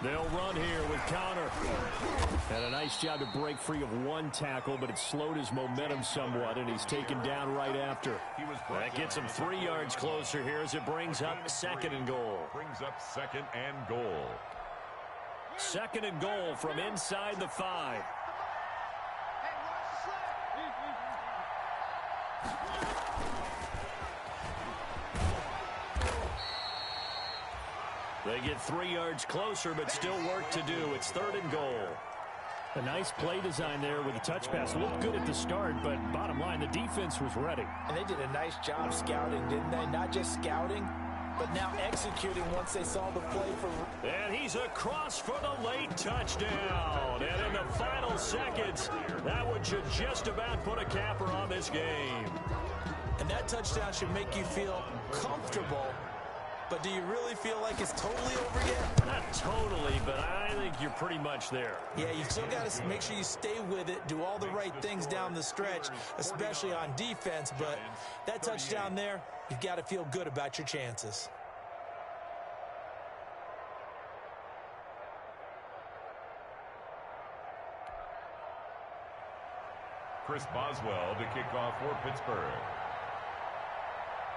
They'll run here with Connor. And a nice job to break free of 1 tackle, but it slowed his momentum somewhat, and he's taken down right after. That gets him 3 yards closer here as it brings up 2nd and goal. Brings up 2nd and goal. 2nd and goal from inside the 5. They get 3 yards closer, but still work to do. It's 3rd and goal. A nice play design there with a touch pass. Looked good at the start, but bottom line, the defense was ready. And they did a nice job scouting, didn't they? Not just scouting, but now executing once they saw the play for... And he's across for the late touchdown. And in the final seconds, that one should just about put a capper on this game. And that touchdown should make you feel comfortable. But do you really feel like it's totally over yet? Not totally, but I think you're pretty much there. Yeah, you still got to make sure you stay with it, do all the right things down the stretch, especially on defense. But that touchdown there, you've got to feel good about your chances. Chris Boswell to kick off for Pittsburgh.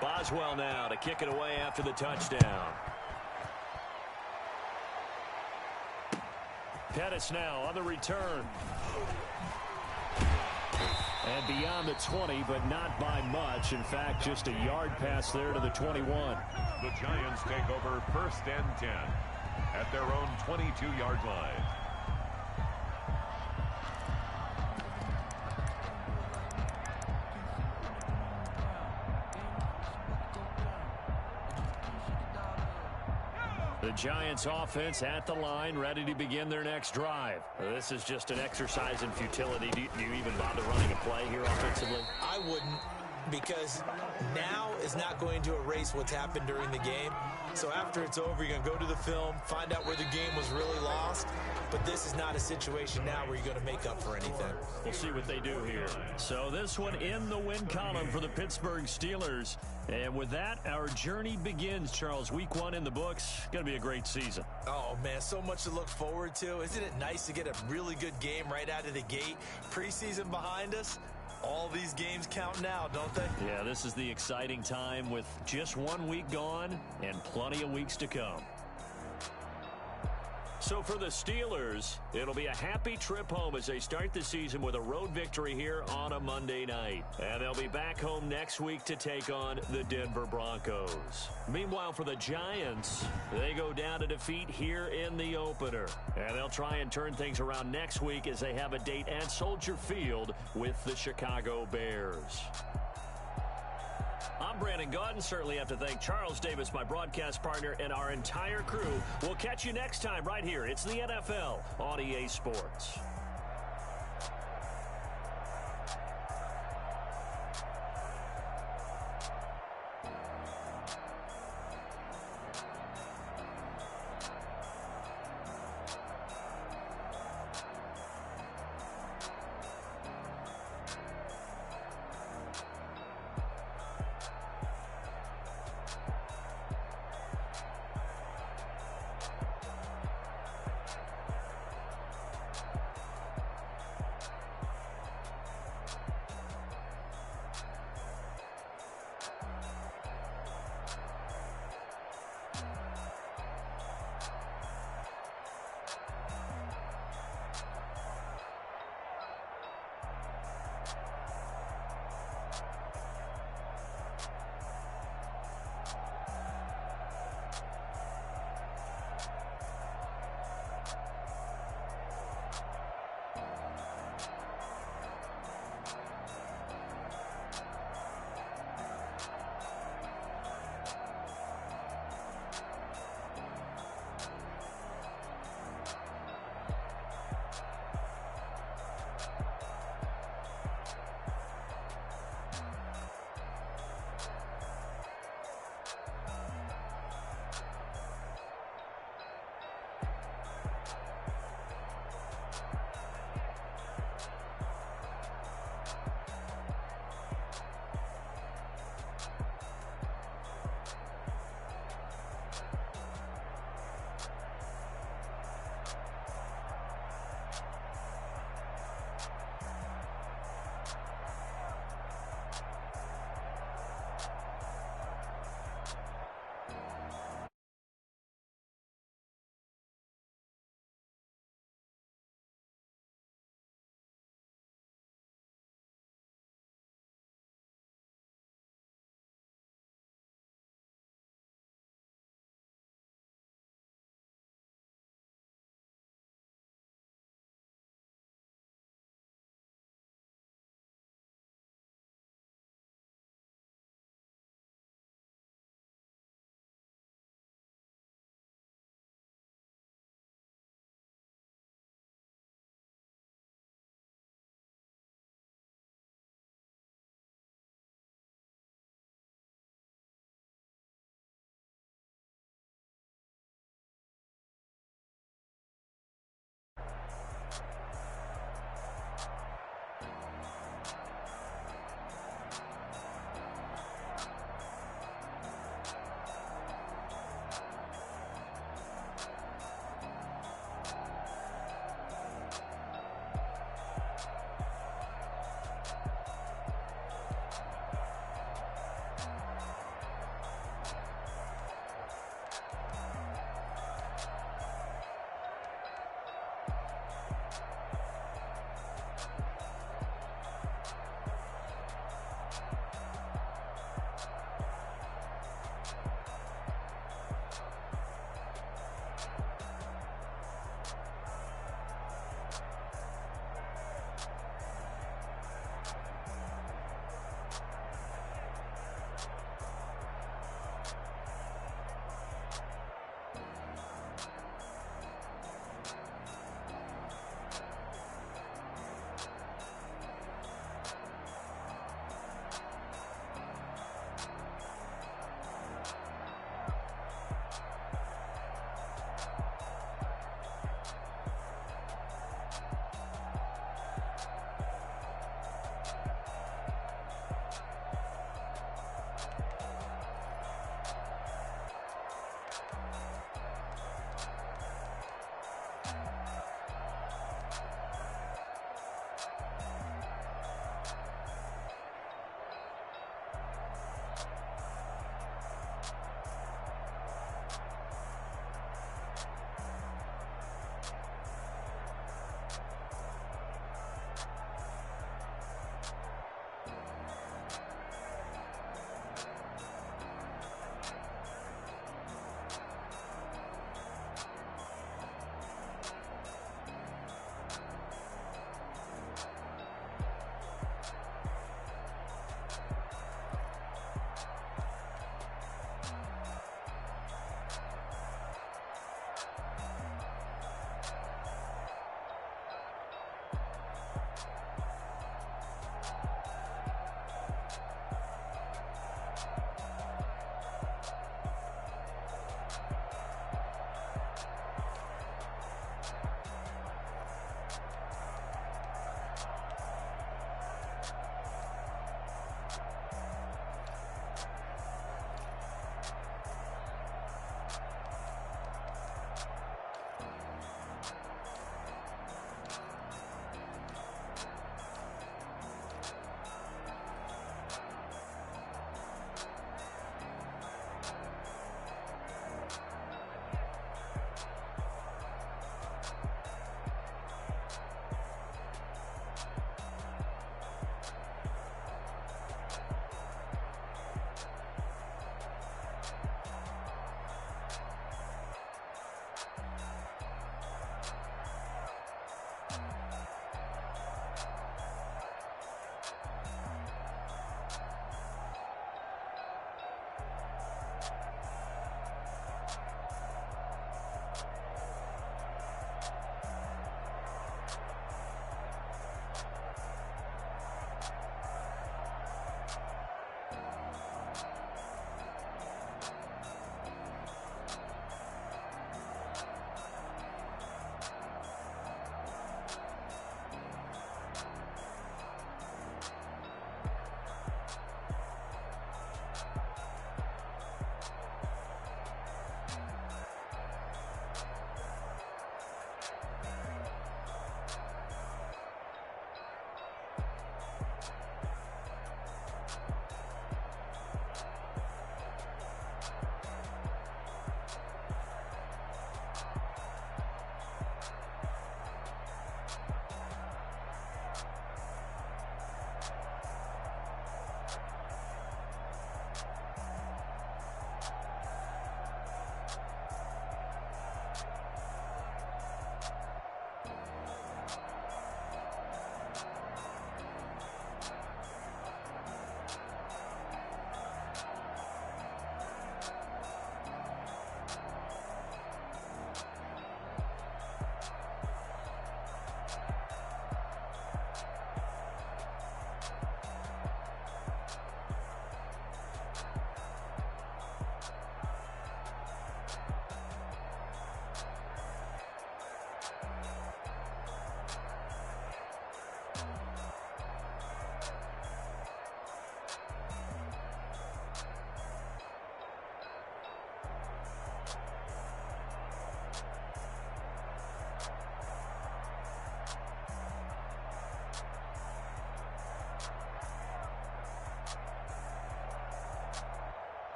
Boswell now to kick it away after the touchdown. Pettis now on the return. And beyond the 20, but not by much. In fact, just a yard pass there to the 21. The Giants take over 1st and 10 at their own 22-yard line. The Giants offense at the line, ready to begin their next drive. This is just an exercise in futility. Do you even bother running a play here offensively? I wouldn't, because now is not going to erase what's happened during the game. So after it's over, you're going to go to the film, find out where the game was really lost. But this is not a situation now where you're going to make up for anything. We'll see what they do here. So this one in the win column for the Pittsburgh Steelers. And with that, our journey begins, Charles. Week 1 in the books. Going to be a great season. Oh, man, so much to look forward to. Isn't it nice to get a really good game right out of the gate? Preseason behind us. All these games count now, don't they? Yeah, this is the exciting time with just 1 week gone and plenty of weeks to come. So for the Steelers, it'll be a happy trip home as they start the season with a road victory here on a Monday night. And they'll be back home next week to take on the Denver Broncos. Meanwhile, for the Giants, they go down to defeat here in the opener. And they'll try and turn things around next week as they have a date at Soldier Field with the Chicago Bears. I'm Brandon Gaudin. Certainly have to thank Charles Davis, my broadcast partner, and our entire crew. We'll catch you next time right here. It's the NFL on EA Sports.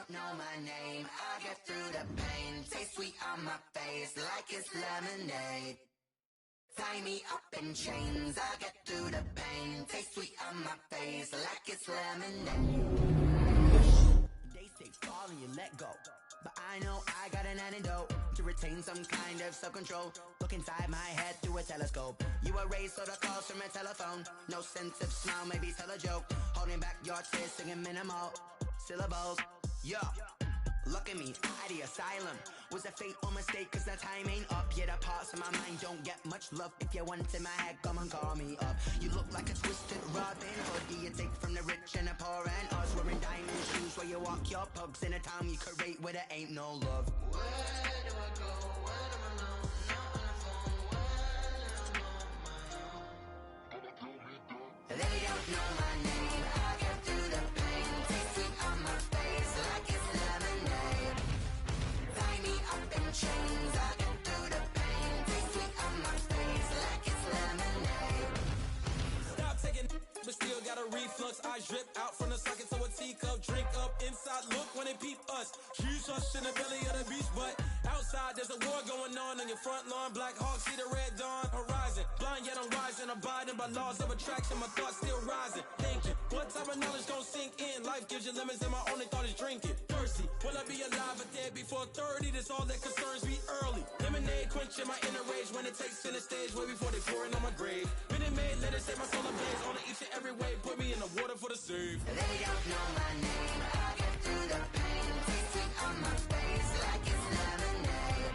don't know my name. I get through the pain. Taste sweet on my face like it's lemonade. Tie me up in chains. I get through the pain. Taste sweet on my face like it's lemonade. They say fall and you let go, but I know I got an antidote to retain some kind of self-control. Look inside my head through a telescope. You erase all the calls from a telephone. No sense of smile, maybe tell a joke. Holding back your tears, singing minimal syllables. Yeah, look at me, at the asylum. Was a fate or mistake, cause the time ain't up. Yet the parts of my mind don't get much love. If you want in my head, come and call me up. You look like a twisted Robin Hood. Do you take from the rich and the poor and us? Wearing diamond shoes where you walk your pugs in a town you create where there ain't no love. Where do I go? When I'm alone? Not on the phone. When I'm on my own. They don't know my name. I get through the pain. Taste sweet on my face like it's lemonade. Tie me up in chains. I get through the pain. Taste sweet on my face like it's lemonade. Stop taking but still got a reflux. I drip out from the socket to a teacup. Drink up inside, look when they peep us. Huge us in the belly of the beach, but outside there's a war going on your front lawn. Black Hawk, see the red dawn horizon. Blind yet I'm rising, abiding by laws of attraction. My thoughts still rising, thinking what type of knowledge gon' sink in? Life gives you lemons and my only thought is drinking. Thirsty, will I be alive or dead before 30? That's all that concerns me early. Lemonade quenching my inner rage when it takes center stage way before they pour it on my grave. Minute Maid, let it set my soul ablaze on each and every way. Put me in the water for the save. They don't know my name. I get through the pain. Taste sweet on my face like it's lemonade.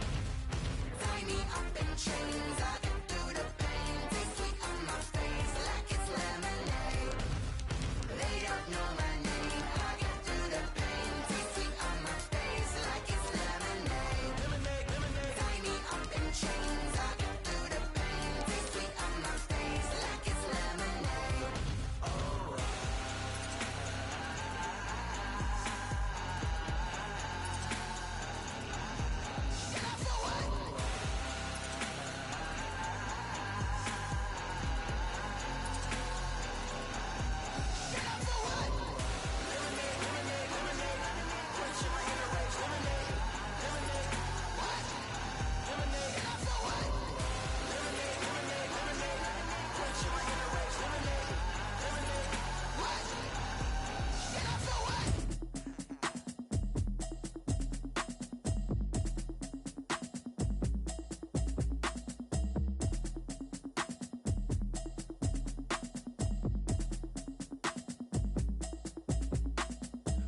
Tie me up in chains. I get through the pain. Taste sweet on my face like it's lemonade. They don't know my name. I get through the pain. Taste sweet on my face like it's lemonade. Lemonade, lemonade. Tie me up in chains. I get through the pain. Taste sweet on my face like it's lemonade. Oh.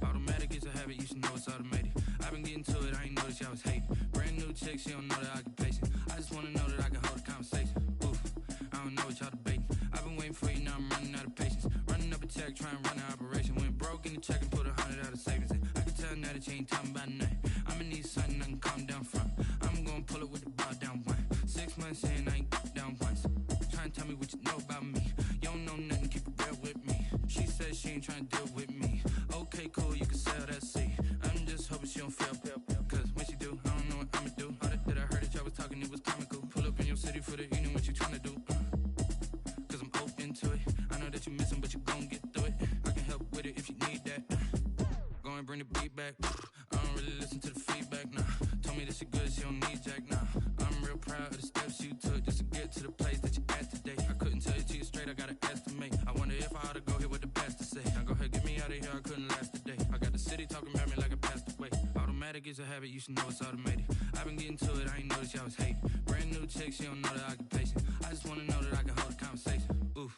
Automatic is a habit, you should know it's automated. I've been getting to it, I ain't noticed y'all was hating. Brand new chick, she don't know the occupation. I just wanna know that I can hold a conversation. Oof, I don't know what y'all debating. I've been waiting for you, now I'm running out of patience. Running up a check, trying to run an operation. Went broke in the check and put 100 out of savings in. I can tell now that you ain't talking about nothing. I'ma need something I can calm down from. I'm gonna pull it with the bow down one. 6 months in, I ain't down once. Trying to tell me what you know about me. You don't know nothing, keep it real with me. She said she ain't trying to deal with me. Okay, cool, you can sell that seed. I'm just hoping she don't fail. Cause when she do, I don't know what I'ma do. All that I heard that y'all was talking, it was comical. Pull up in your city for the evening, what you trying to do? Cause I'm open to it. I know that you missing, but you gon' get through it. I can help with it if you need that. Go and bring the beat back. I don't really listen to the feedback, nah. Told me that she good, she don't need jack, nah. I'm real proud of the steps you took just to get to the place that you at today. I couldn't tell you to you straight, I gotta estimate. I wonder if I ought to go here with the best to say. Now go ahead, get me out of here, I couldn't last a day. I got the city talking about me like I passed away. Automatic is a habit, you should know it's automated. I've been getting to it, I ain't noticed y'all was hating. Brand new chick, she don't know the occupation. I just wanna know that I can hold a conversation. Oof,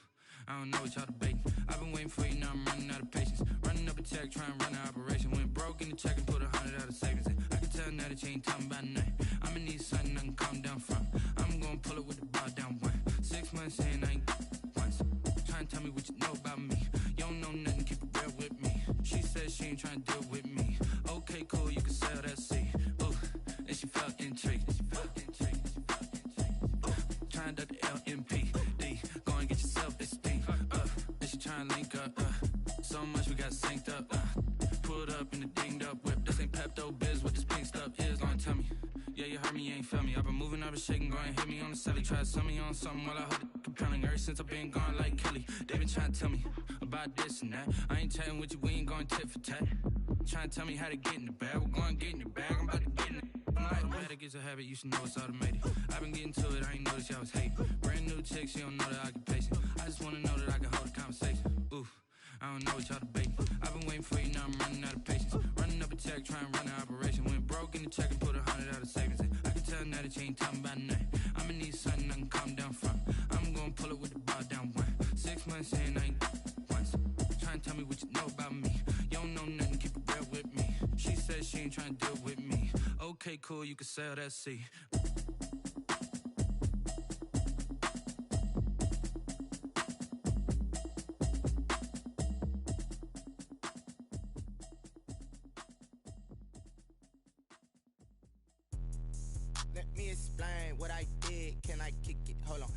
I don't know what y'all debating. I've been waiting for you, now I'm running out of patience. Running up a check, trying to run an operation. Went broke in the check and put 100 out of savings in. I can tell now that you ain't talking about nothing. I'ma need something I can calm down from. I'm gonna pull it with the bow down one. 6 months in, I ain't once. Trying to tell me what you know about me. You don't know nothing, keep it real with me. She said she ain't trying to deal with me. Okay, cool, you can sell that seed. Ooh, and she felt intrigued. Trying to duck the LMPD. Go and get your self-esteem up. And she trying to link up. So much we got synced up. Pulled up in the dinged up whip. This ain't Pepto-Biz, what this pink stuff is. Gonna tell me. Yeah, you heard me, you ain't feel me. I've been moving, I've been shaking, go and hit me on the celly. Try to sell me on something while I hold it compelling. Ever since I've been gone like Kelly, they been trying to tell me about this and that. I ain't chatting with you, we ain't going tit for tat. Trying to tell me how to get in the bag. We're going to get in your bag. I'm about to get in it. I'm like, automatic is a habit. You should know it's automated. I've been getting to it. I ain't noticed y'all was hating. Brand new chick. She don't know the occupation. I just want to know that I can hold a conversation. Oof. I don't know what y'all debating. I've been waiting for you. Now I'm running out of patience. Running up a check. Trying to run an operation. Went broke in the check and put 100 out of savings in. I can tell now that you ain't talking about nothing. I'ma need something I can calm down from. I'm gonna pull it with the bar down one. 6 months in, I ain't once. Trying to tell me what you know about me. You don't know nothing, keep it real with me. She said she ain't trying to deal with me. Okay, cool, you can sell that seat. Let me explain what I did. Can I kick it? Hold on.